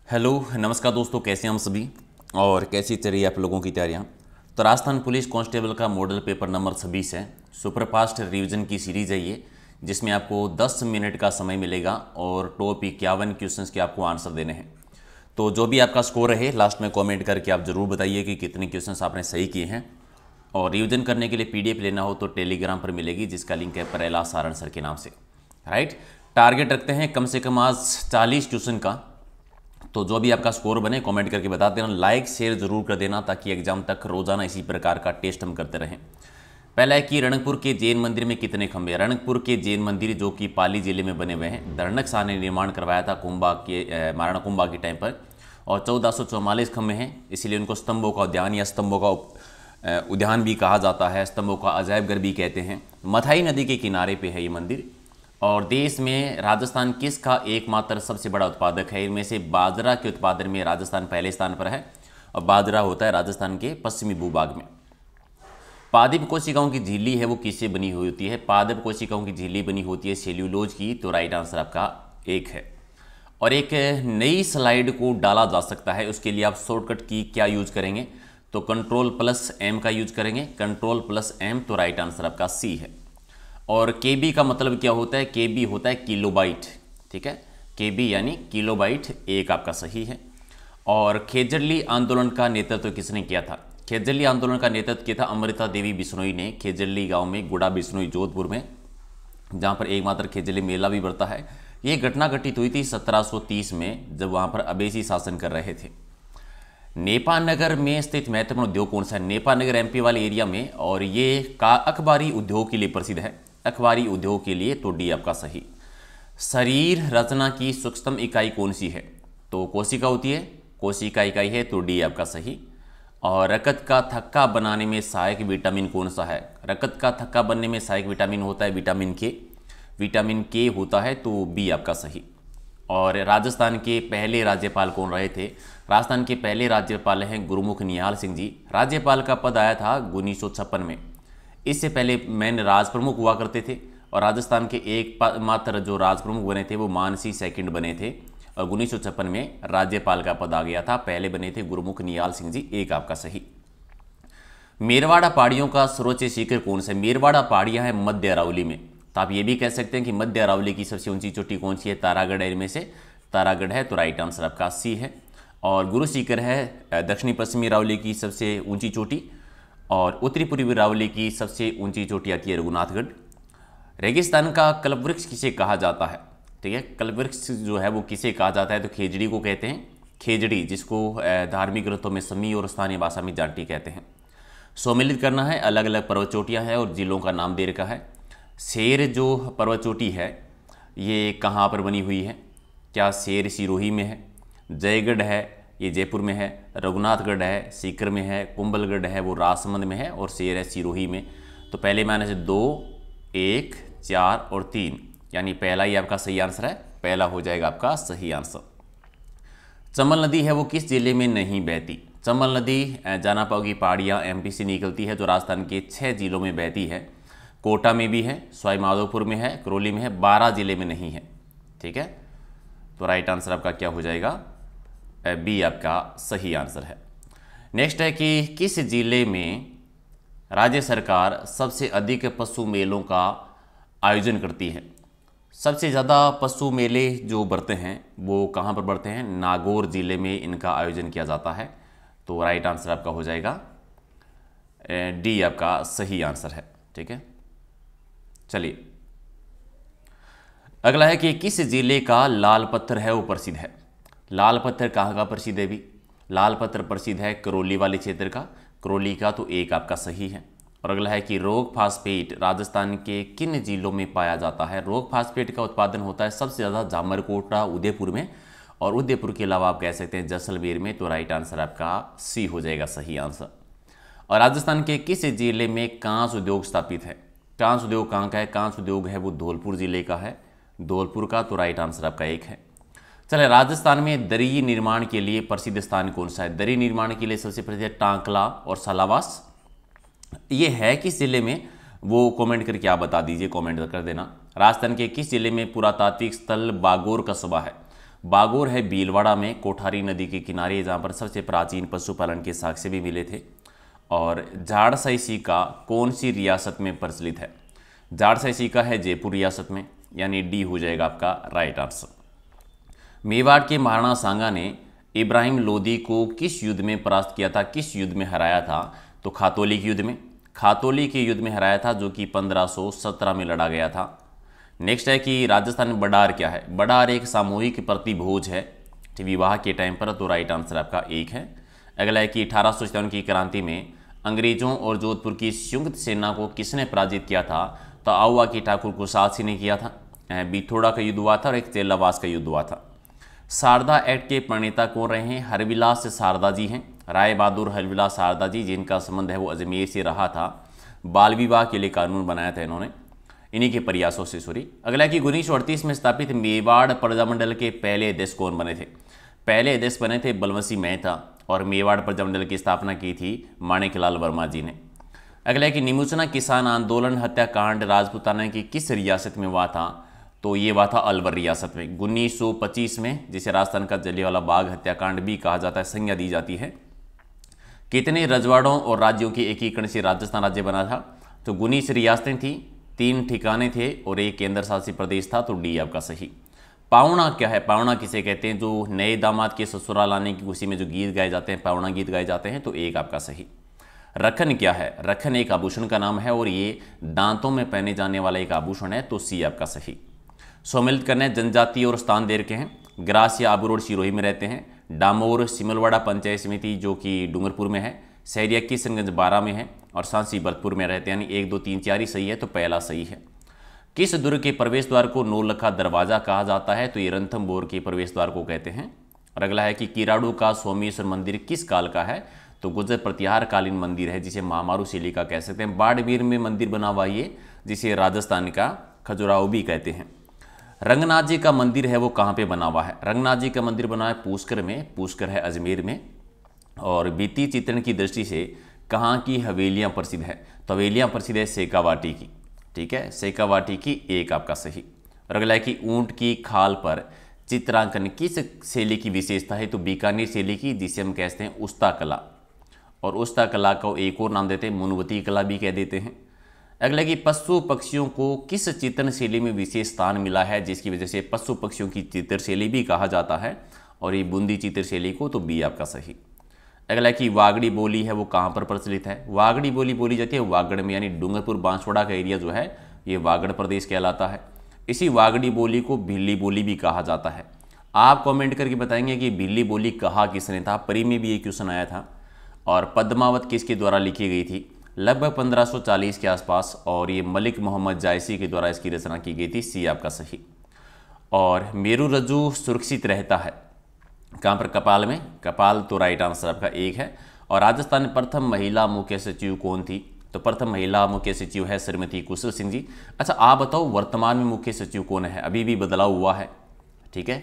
Hello नमस्कार दोस्तों, कैसे हैं हम सभी और कैसी चल रही है आप लोगों की तैयारियां। तो राजस्थान पुलिस कांस्टेबल का मॉडल पेपर नंबर 26 है। सुपरफास्ट रिवीजन की सीरीज है ये, जिसमें आपको 10 मिनट का समय मिलेगा और टॉप 51 क्वेश्चंस के आपको आंसर देने हैं। तो जो भी आपका स्कोर रहे लास्ट में कॉमेंट करके आप ज़रूर बताइए कि कितने क्वेश्चंस आपने सही किए हैं। और रिवीजन करने के लिए PDF लेना हो तो टेलीग्राम पर मिलेगी, जिसका लिंक है परेला सारण सर के नाम से। राइट, टारगेट रखते हैं कम से कम आज 40 क्वेश्चन का। तो जो भी आपका स्कोर बने कमेंट करके बता देना, लाइक शेयर जरूर कर देना ताकि एग्जाम तक रोजाना इसी प्रकार का टेस्ट हम करते रहें। पहला है कि रणकपुर के जैन मंदिर में कितने खंभे। रणकपुर के जैन मंदिर जो कि पाली जिले में बने हुए हैं, धरणक शाह ने निर्माण करवाया था कुंभा के महाराणा कुंभा के टाइम पर, और 1444 खंभे हैं, इसीलिए उनको स्तंभों का उद्यान या स्तंभों का उद्यान भी कहा जाता है, स्तंभों का अजायबघर भी कहते हैं। मथाई नदी के किनारे पे है ये मंदिर। और देश में राजस्थान किसका एकमात्र सबसे बड़ा उत्पादक है। इनमें से बाजरा के उत्पादन में राजस्थान पहले स्थान पर है, और बाजरा होता है राजस्थान के पश्चिमी भूभाग में। पादप कोशिकाओं की झिल्ली है वो किससे बनी हुई होती है। पादप कोशिकाओं की झिल्ली बनी होती है सेल्यूलोज की। तो राइट आंसर आपका एक है। और एक नई स्लाइड को डाला जा सकता है, उसके लिए आप शॉर्टकट की क्या यूज करेंगे, तो Ctrl+M का यूज करेंगे, Ctrl+M। तो राइट आंसर आपका सी है। और KB का मतलब क्या होता है, KB होता है किलोबाइट। ठीक है, KB यानी किलोबाइट, एक आपका सही है। और खेजड़ली आंदोलन का नेतृत्व किसने किया था। खेजड़ली आंदोलन का नेतृत्व किया था अमृता देवी बिश्नोई ने, खेजड़ली गांव में, गुड़ा बिश्नोई जोधपुर में, जहां पर एकमात्र खेजड़ली मेला भी बढ़ता है। ये घटना घटित हुई थी 1730 में, जब वहां पर अबेसी शासन कर रहे थे। नेपानगर में स्थित महत्वपूर्ण उद्योग कौन सा है। नेपानगर MP वाले एरिया में, और ये का अखबारी उद्योग के लिए प्रसिद्ध है, अखबारी उद्योग के लिए। तो डी आपका सही। शरीर रचना की सूक्ष्मतम इकाई कौन सी है, तो कोशिका होती है, कोशिका इकाई है। तो डी आपका सही। और रक्त का थक्का बनाने में सहायक विटामिन कौन सा है। रक्त का थक्का बनने में सहायक विटामिन होता है विटामिन के, विटामिन के होता है। तो बी आपका सही। और राजस्थान के पहले राज्यपाल कौन रहे थे। राजस्थान के पहले राज्यपाल हैं गुरुमुख निहाल सिंह जी। राज्यपाल का पद आया था 1956 में। इससे पहले मैन राज प्रमुख हुआ करते थे, और राजस्थान के एक मात्र जो राज प्रमुख बने थे वो मानसी सेकंड बने थे, और 1956 में राज्यपाल का पद आ गया था। पहले बने थे गुरुमुख निहाल सिंह जी, एक आपका सही। मेरवाड़ा पहाड़ियों का सर्वोच्च शिखर कौन सा है। मेरवाड़ा पहाड़ियां हैं मध्य अरावली में। तो आप ये भी कह सकते हैं कि मध्य अरावली की सबसे ऊंची चोटी कौन सी है, तारागढ़ है। इनमें से तारागढ़ है। तो राइट आंसर आपका सी है। और गुरु शिखर है दक्षिणी पश्चिमी अरावली की सबसे ऊंची चोटी, और उत्तरी पूर्वी अरावली की सबसे ऊंची चोटी आती है रघुनाथगढ़। रेगिस्तान का कल्पवृक्ष किसे कहा जाता है। ठीक है, कल्पवृक्ष जो है वो किसे कहा जाता है, तो खेजड़ी को कहते हैं। खेजड़ी, जिसको धार्मिक ग्रंथों में समी और स्थानीय भाषा में जाटी कहते हैं। सम्मिलित करना है, अलग अलग पर्वत चोटियाँ हैं और जिलों का नाम दे रखा है। शेर जो पर्वत चोटी है ये कहाँ पर बनी हुई है, क्या शेर सिरोही में है। जयगढ़ है ये जयपुर में है। रघुनाथगढ़ है सीकर में है। कुंभलगढ़ है वो राजसमंद में है, और शेर है सिरोही में। तो पहले मायने से 2, 1, 4 और 3, यानी पहला ही आपका सही आंसर है। पहला हो जाएगा आपका सही आंसर। चंबल नदी है वो किस जिले में नहीं बहती। चंबल नदी जानापाव की पहाड़ियाँ MP से निकलती है, जो राजस्थान के 6 जिलों में बहती है। कोटा में भी है, सवाई माधोपुर में है, करौली में है, 12 जिले में नहीं है। ठीक है, तो राइट आंसर आपका क्या हो जाएगा, बी आपका सही आंसर है। नेक्स्ट है कि किस जिले में राज्य सरकार सबसे अधिक पशु मेलों का आयोजन करती है। सबसे ज़्यादा पशु मेले जो बढ़ते हैं वो कहाँ पर बढ़ते हैं, नागौर जिले में इनका आयोजन किया जाता है। तो राइट आंसर आपका हो जाएगा डी आपका सही आंसर है। ठीक है, चलिए अगला है कि किस जिले का लाल पत्थर है वो प्रसिद्ध है। लाल पत्थर कहाँ का प्रसिद्ध है भी, लाल पत्थर प्रसिद्ध है करौली वाले क्षेत्र का, करौली का। तो एक आपका सही है। और अगला है कि रोग फास्फेट राजस्थान के किन जिलों में पाया जाता है। रोग फास्फेट का उत्पादन होता है सबसे ज़्यादा जामरकोटा उदयपुर में, और उदयपुर के अलावा आप कह सकते हैं जैसलमेर में। तो राइट आंसर आपका सी हो जाएगा सही आंसर। और राजस्थान के किस जिले में कांस उद्योग स्थापित है। कांस उद्योग कहाँ का है, कांस उद्योग है वो धौलपुर जिले का है, धौलपुर का। तो राइट आंसर आपका एक है। चले, राजस्थान में दरी निर्माण के लिए प्रसिद्ध स्थान कौन सा है। दरी निर्माण के लिए सबसे प्रसिद्ध है टांकला और सालावास। ये है किस जिले में, वो कमेंट करके आप बता दीजिए, कमेंट कर देना। राजस्थान के किस जिले में पुरातात्विक स्थल बागोर कस्बा है। बागोर है भीलवाड़ा में, कोठारी नदी के किनारे, जहाँ पर सबसे प्राचीन पशुपालन के साक्ष्य भी मिले थे। और झाड़साई सिक्का कौन सी रियासत में प्रचलित है? झाड़साई सिक्का है जयपुर रियासत में, यानी डी हो जाएगा आपका राइट आंसर। मेवाड़ के महाराणा सांगा ने इब्राहिम लोदी को किस युद्ध में परास्त किया था, किस युद्ध में हराया था? तो खातौली के युद्ध में, खातौली के युद्ध में हराया था, जो कि 1517 में लड़ा गया था। नेक्स्ट है कि राजस्थान में बडार क्या है? बडार एक सामूहिक प्रतिभोज है विवाह के टाइम पर, तो राइट आंसर आपका एक है। अगला है कि 1857 की क्रांति में अंग्रेजों और जोधपुर की संयुक्त सेना को किसने पराजित किया था? तो आउवा की ठाकुर कुशासी ने किया था। बिथोड़ा का युद्ध हुआ था और एक चेलावास का युद्ध हुआ था। शारदा एक्ट के प्रणेता कौन रहे हैं? हरविलास शारदा जी हैं, राय बहादुर हरविलास शारदा जी, जिनका संबंध है वो अजमेर से रहा था। बाल विवाह के लिए कानून बनाया था इन्होंने, इन्हीं के प्रयासों से। अगला कि 1938 में स्थापित मेवाड़ प्रजामंडल के पहले अध्यक्ष कौन बने थे? पहले अध्यक्ष बने थे बलवंशी मेहता, और मेवाड़ प्रजामंडल की स्थापना की थी माणिकलाल वर्मा जी ने। अगला कि निमुचना किसान आंदोलन हत्याकांड राजपूताना की किस रियासत में हुआ था? तो ये हुआ था अलवर रियासत में 1925 में, जिसे राजस्थान का जलियांवाला बाग हत्याकांड भी कहा जाता है, संज्ञा दी जाती है। कितने रजवाड़ों और राज्यों के एकीकरण से राजस्थान राज्य बना था? तो 19 रियासतें थी, 3 ठिकाने थे और एक केंद्र शासित प्रदेश था, तो डी आपका सही। पावना क्या है? पावना किसे कहते हैं? जो नए दामाद के ससुराल आने की खुशी में जो गीत गाए जाते हैं, पावना गीत गाए जाते हैं, तो एक आपका सही। रखन क्या है? रखन एक आभूषण का नाम है और ये दांतों में पहने जाने वाला एक आभूषण है, तो सी आपका सही। सम्मिलित करने जनजाति और स्थान देर के हैं। ग्रासिया आबू सिरोही में रहते हैं। डामोर सिमलवाड़ा पंचायत समिति जो कि डूंगरपुर में है। सहरिया किशनगंज 12 में है और सांसी भरतपुर में रहते हैं, यानी 1, 2, 3, 4 ही सही है, तो पहला सही है। किस दुर्ग के प्रवेश द्वार को नौलखा दरवाजा कहा जाता है? तो ये रणथंभौर के प्रवेश द्वार को कहते हैं। और अगला है कि किराड़ू का सोमेश्वर मंदिर किस काल का है? तो गुर्जर प्रतिहार कालीन मंदिर है, जिसे महामारू शैली का कह सकते हैं। बाड़मेर में मंदिर बना हुआ ये, जिसे राजस्थान का खजुराहो भी कहते हैं। रंगनाथ जी का मंदिर है वो कहाँ पे बना हुआ है? रंगनाथ जी का मंदिर बना है पुष्कर में, पुष्कर है अजमेर में। और भित्ति चित्रण की दृष्टि से कहाँ की हवेलियाँ प्रसिद्ध है? तो हवेलियाँ प्रसिद्ध है शेखावाटी की, ठीक है, शेखावाटी की, एक आपका सही। और अगला है कि ऊंट की खाल पर चित्रांकन किस शैली की विशेषता है? तो बीकानेर शैली की, जिसे हम कहते हैं उस्ता कला। और उस्ता कला को एक और नाम देते हैं मुनवती कला भी कह देते हैं। अगला कि पशु पक्षियों को किस चित्रण शैली में विशेष स्थान मिला है, जिसकी वजह से पशु पक्षियों की चित्र शैली भी कहा जाता है, और ये बूंदी चित्र शैली को, तो बी आपका सही। अगला कि वागड़ी बोली है वो कहाँ पर प्रचलित है? वागड़ी बोली बोली जाती है वागड़ में, यानी डूंगरपुर बांसवाड़ा का एरिया जो है ये वागड़ प्रदेश कहलाता है। इसी वागड़ी बोली को भिल्ली बोली भी कहा जाता है। आप कमेंट करके बताएंगे कि भिल्ली बोली कहा किसने था? परी में भी ये क्वेश्चन आया था। और पद्मावत किसके द्वारा लिखी गई थी? लगभग 1540 के आसपास, और ये मलिक मोहम्मद जायसी के द्वारा इसकी रचना की गई थी, सी आपका सही। और मेरु रज्जु सुरक्षित रहता है कहाँ पर? कपाल में, कपाल, तो राइट आंसर आपका एक है। और राजस्थान में प्रथम महिला मुख्य सचिव कौन थी? तो प्रथम महिला मुख्य सचिव है श्रीमती कुशल सिंह जी। अच्छा आप बताओ वर्तमान में मुख्य सचिव कौन है? अभी भी बदलाव हुआ है, ठीक है,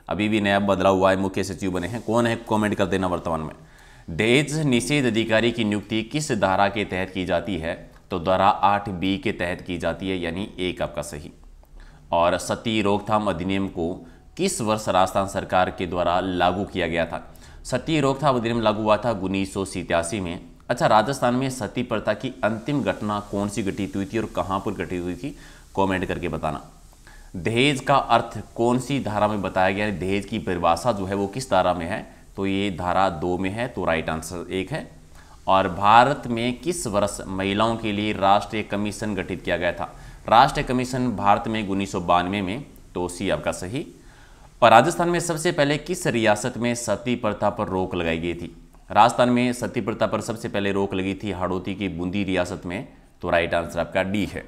अभी भी नया बदलाव हुआ है, मुख्य सचिव बने हैं, कौन है? कमेंट कर देना वर्तमान में। दहेज निषेध अधिकारी की नियुक्ति किस धारा के तहत की जाती है? तो धारा 8B के तहत की जाती है, यानी एक आपका सही। और सती रोकथाम अधिनियम को किस वर्ष राजस्थान सरकार के द्वारा लागू किया गया था? सती रोकथाम अधिनियम लागू हुआ था 1987 में। अच्छा राजस्थान में सती प्रथा की अंतिम घटना कौन सी घटित हुई थी और कहाँ पर घटित हुई थी? कमेंट करके बताना। दहेज का अर्थ कौन सी धारा में बताया गया है? दहेज की परिभाषा जो है वो किस धारा में है? तो ये धारा 2 में है, तो राइट आंसर एक है। और भारत में किस वर्ष महिलाओं के लिए राष्ट्रीय कमीशन गठित किया गया था? राष्ट्रीय कमीशन भारत में 1992 में, तो सी आपका सही। और राजस्थान में सबसे पहले किस रियासत में सती प्रथा पर रोक लगाई गई थी? राजस्थान में सती प्रथा पर सबसे पहले रोक लगी थी हाड़ौती की बूंदी रियासत में, तो राइट आंसर आपका डी है।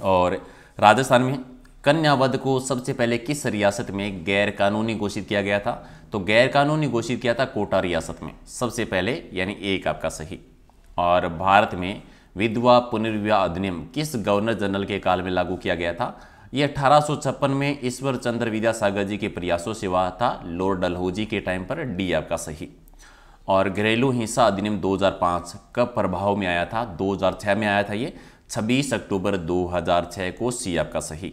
और राजस्थान में कन्यावध को सबसे पहले किस रियासत में गैर कानूनी घोषित किया गया था? तो गैर कानूनी घोषित किया था कोटा रियासत में सबसे पहले, यानी एक आपका सही। और भारत में विधवा पुनर्विवाह अधिनियम किस गवर्नर जनरल के काल में लागू किया गया था? ये 1856 में ईश्वर चंद्र विद्यासागर जी के प्रयासों से हुआ था, लॉर्ड डलहौजी के टाइम पर, डी आपका सही। और घरेलू हिंसा अधिनियम 2005 कब प्रभाव में आया था? 2006 में आया था ये, 26 अक्टूबर 2006 को, सी आपका सही।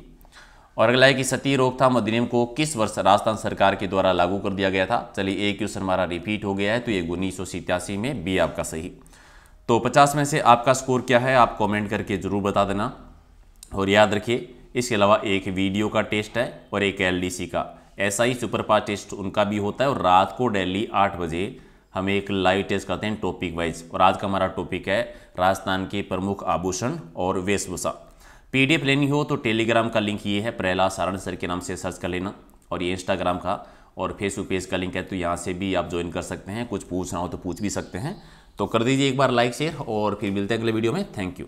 और अगला है कि सती रोकथाम अधिनियम को किस वर्ष राजस्थान सरकार के द्वारा लागू कर दिया गया था। चलिए एक क्वेश्चन हमारा रिपीट हो गया है, तो ये 1987 में, बी आपका सही। तो 50 में से आपका स्कोर क्या है आप कमेंट करके जरूर बता देना। और याद रखिए इसके अलावा एक वीडियो का टेस्ट है और एक एलडीसी का SI सुपरफास्ट टेस्ट उनका भी होता है। और रात को डेली 8 बजे हम एक लाइव टेस्ट करते हैं टॉपिक वाइज। और आज का हमारा टॉपिक है राजस्थान के प्रमुख आभूषण और वेशभूषा। PDF लेनी हो तो टेलीग्राम का लिंक ये है, प्रहलाद सारण सर के नाम से सर्च कर लेना। और ये इंस्टाग्राम का और फेसबुक पेज का लिंक है, तो यहाँ से भी आप ज्वाइन कर सकते हैं। कुछ पूछना हो तो पूछ भी सकते हैं। तो कर दीजिए एक बार लाइक शेयर, और फिर मिलते हैं अगले वीडियो में। Thank you.